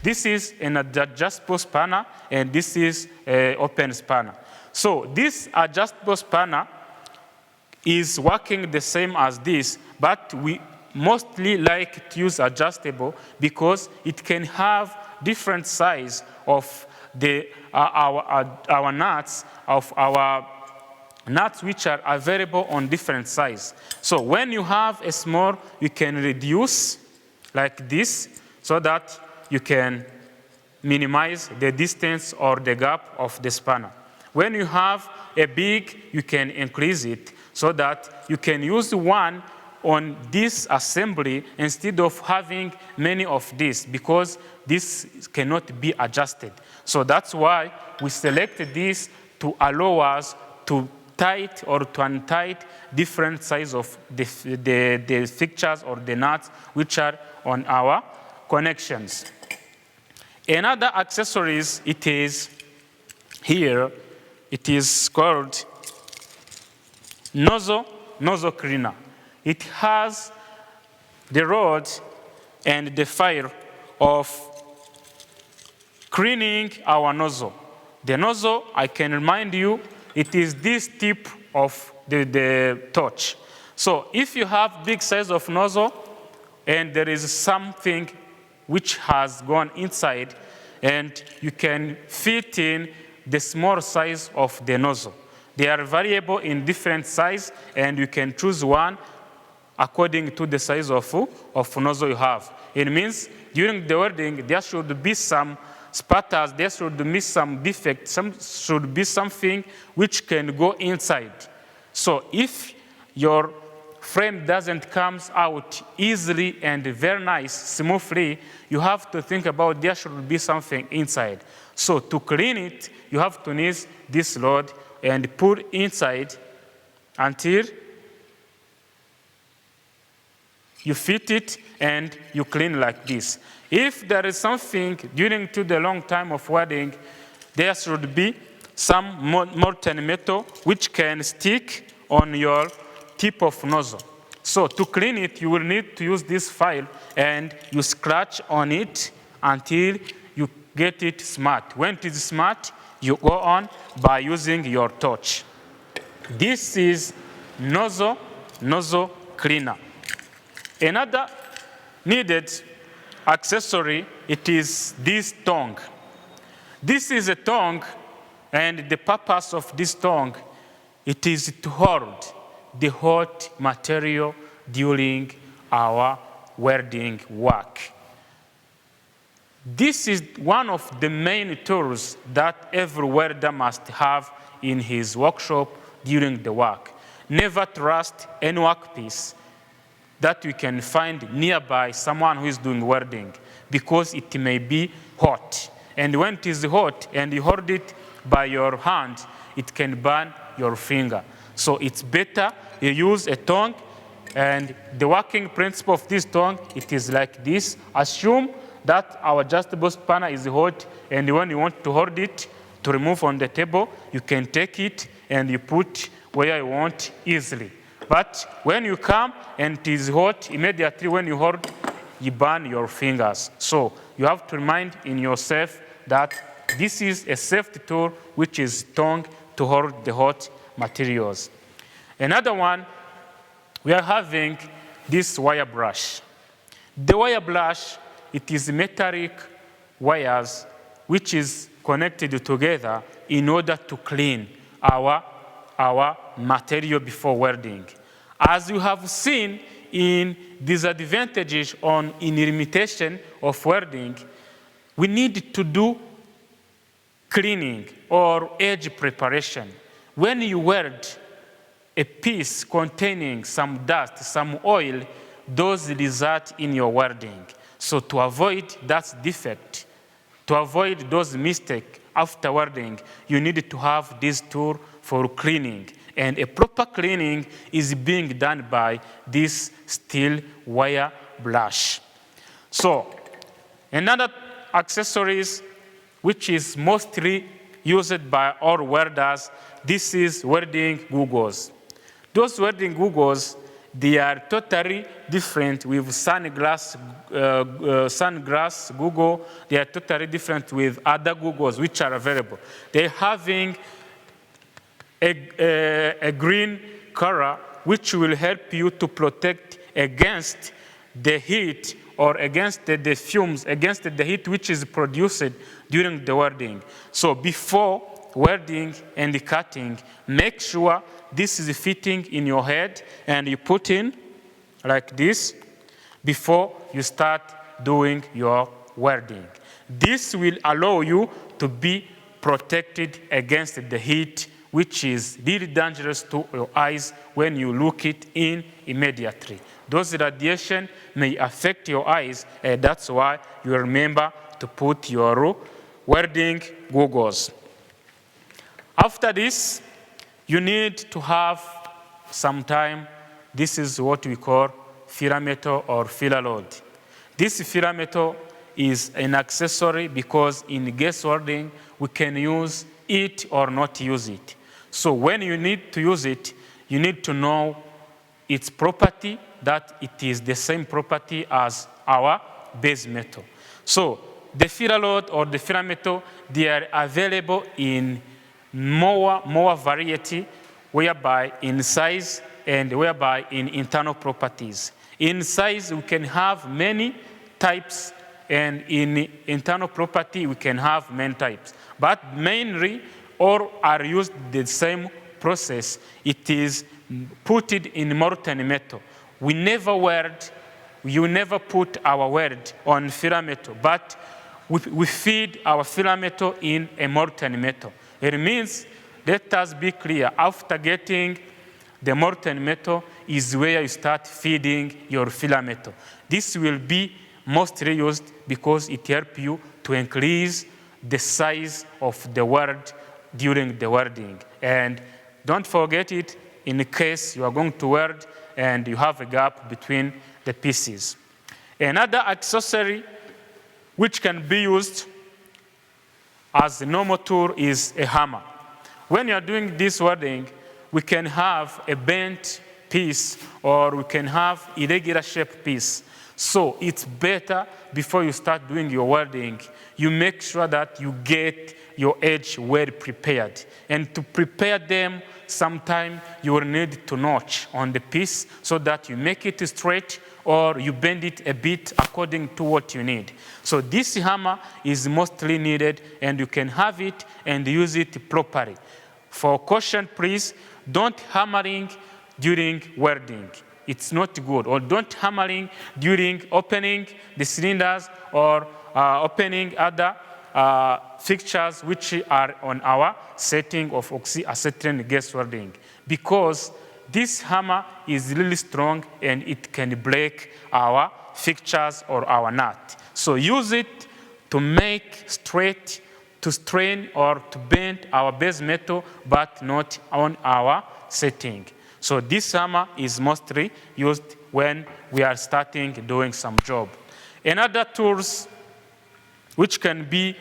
This is an adjustable spanner, and this is an open spanner. So this adjustable spanner is working the same as this, but we mostly like to use adjustable because it can have different size of our nuts, which are available on different size. So when you have a small, you can reduce like this so that you can minimize the distance or the gap of the spanner. When you have a big, you can increase it so that you can use one on this assembly instead of having many of these, because this cannot be adjusted. So that's why we selected this to allow us to tight or to untight different size of the fixtures or the nuts which are on our connections. Another accessories, it is here, it is called nozzle cleaner. It has the rod and the file of cleaning our nozzle. The nozzle, I can remind you, it is this tip of the torch. So if you have big size of nozzle and there is something which has gone inside, and you can fit in the small size of the nozzle. They are variable in different size, and you can choose one according to the size of nozzle you have. It means during the welding, there should be some sputters, there should be some defects, should be something which can go inside. So if your frame doesn't come out easily and very nice, smoothly, you have to think about there should be something inside. So to clean it, you have to use this rod and put inside until you fit it and you clean like this. If there is something during to the long time of welding, there should be some molten metal which can stick on your tip of nozzle. So to clean it, you will need to use this file and you scratch on it until you get it smart. When it is smart, you go on by using your torch. This is nozzle cleaner. Another needed accessory, it is this tongue. This is a tongue, and the purpose of this tongue, it is to hold the hot material during our welding work. This is one of the main tools that every welder must have in his workshop during the work. Never trust any workpiece that you can find nearby someone who is doing welding, because it may be hot. And when it is hot and you hold it by your hand, it can burn your finger. So it's better you use a tongue, and the working principle of this tongue, it is like this. Assume that our adjustable spanner is hot, and when you want to hold it to remove on the table, you can take it and you put where you want easily. But when you come and it is hot, immediately when you hold, you burn your fingers. So you have to remind in yourself that this is a safety tool, which is tongue to hold the hot materials. Another one, we are having this wire brush. The wire brush, it is metallic wires which is connected together in order to clean our material before welding. As you have seen in disadvantages in limitation of welding, we need to do cleaning or edge preparation. When you weld a piece containing some dust, some oil, those result in your welding. So to avoid that defect, to avoid those mistakes after welding, you need to have this tool for cleaning. And a proper cleaning is being done by this steel wire brush. So another accessories which is mostly used by all welders, this is welding goggles. Those welding goggles, they are totally different with sunglass Google. They are totally different with other Googles which are available. They're having a green color which will help you to protect against the heat or against the fumes, against the heat which is produced during the welding. So before welding and cutting, make sure this is fitting in your head and you put in like this before you start doing your welding. This will allow you to be protected against the heat, which is really dangerous to your eyes when you look it in immediately. Those radiation may affect your eyes, and that's why you remember to put your welding goggles. After this, you need to have some time. This is what we call filler metal or filler rod. This filler metal is an accessory because in gas welding, we can use it or not use it. So when you need to use it, you need to know its property, that it is the same property as our base metal. So the filler rod or the filler metal, they are available in more variety, whereby in size and whereby in internal properties. In size, we can have many types, and in internal property, we can have many types. But mainly, all are used the same process. It is put it in molten metal. We never weld, you never put our weld on filler metal, but we feed our filler metal in a molten metal. It means, let us be clear, after getting the molten metal is where you start feeding your filler metal. This will be mostly used because it helps you to increase the size of the weld during the welding. And don't forget it in case you are going to weld and you have a gap between the pieces. Another accessory which can be used as a normal tool is a hammer. When you are doing this welding, we can have a bent piece or we can have irregular shaped piece. So it's better before you start doing your welding, you make sure that you get your edge well prepared. And to prepare them, sometime you will need to notch on the piece so that you make it straight or you bend it a bit according to what you need. So this hammer is mostly needed and you can have it and use it properly. For caution, please, don't hammering during welding. It's not good. Or don't hammering during opening the cylinders or opening other fixtures which are on our setting of oxyacetylene gas welding, because this hammer is really strong and it can break our fixtures or our nut. So use it to make straight, to strain or to bend our base metal, but not on our setting. So this hammer is mostly used when we are starting doing some job. Another tools which can be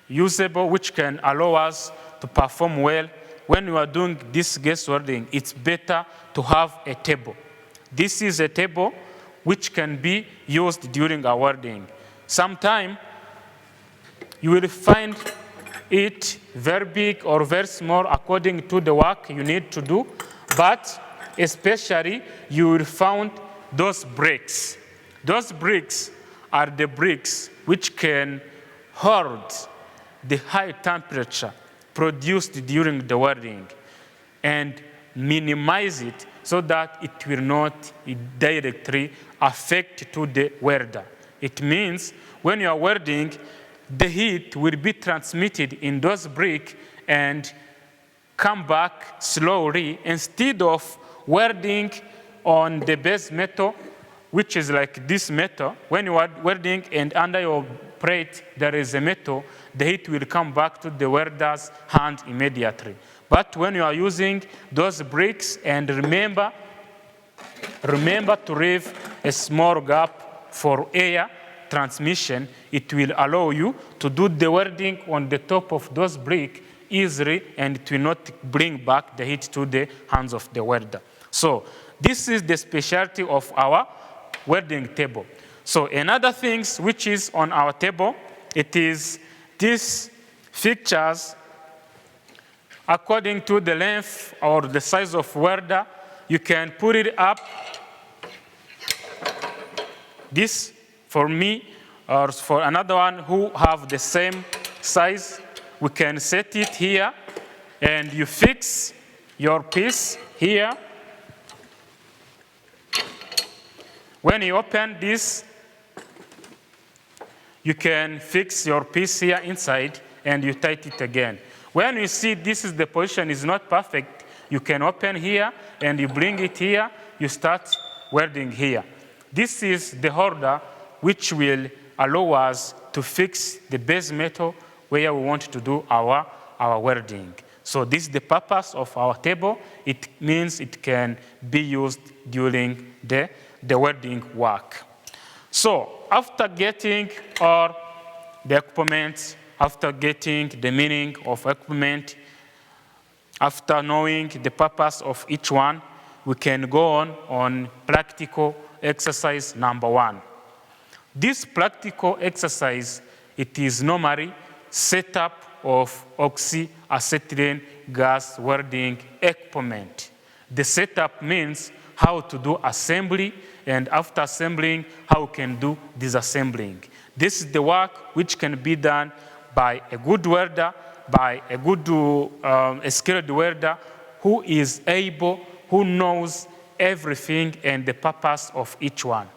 usable, which can allow us to perform well when you are doing this gas welding, it's better to have a table. This is a table which can be used during our welding. Sometimes you will find it very big or very small according to the work you need to do, but especially you will find those bricks. Those bricks are the bricks which can hold the high temperature produced during the welding and minimize it so that it will not directly affect to the welder. It means when you are welding, the heat will be transmitted in those bricks and come back slowly instead of welding on the base metal, which is like this metal. When you are welding and under your plate there is a metal, the heat will come back to the welder's hand immediately. But when you are using those bricks, and remember to leave a small gap for air transmission, it will allow you to do the welding on the top of those bricks easily, and it will not bring back the heat to the hands of the welder. So this is the specialty of our welding table. So another thing which is on our table, it is these fixtures according to the length or the size of welder. You can put it up. This for me or for another one who have the same size, we can set it here and you fix your piece here. When you open this, you can fix your piece here inside and you tighten it again. When you see this is the position is not perfect, you can open here and you bring it here, you start welding here. This is the holder which will allow us to fix the base metal where we want to do our welding. So this is the purpose of our table. It means it can be used during the welding work. So after getting all the equipment, after getting the meaning of equipment, after knowing the purpose of each one, we can go on practical exercise number 1. This practical exercise, it is normally setup of oxyacetylene gas welding equipment. The setup means how to do assembly, and after assembling, how we can do disassembling. This is the work which can be done by a good welder, by a good skilled welder who is able, who knows everything and the purpose of each one.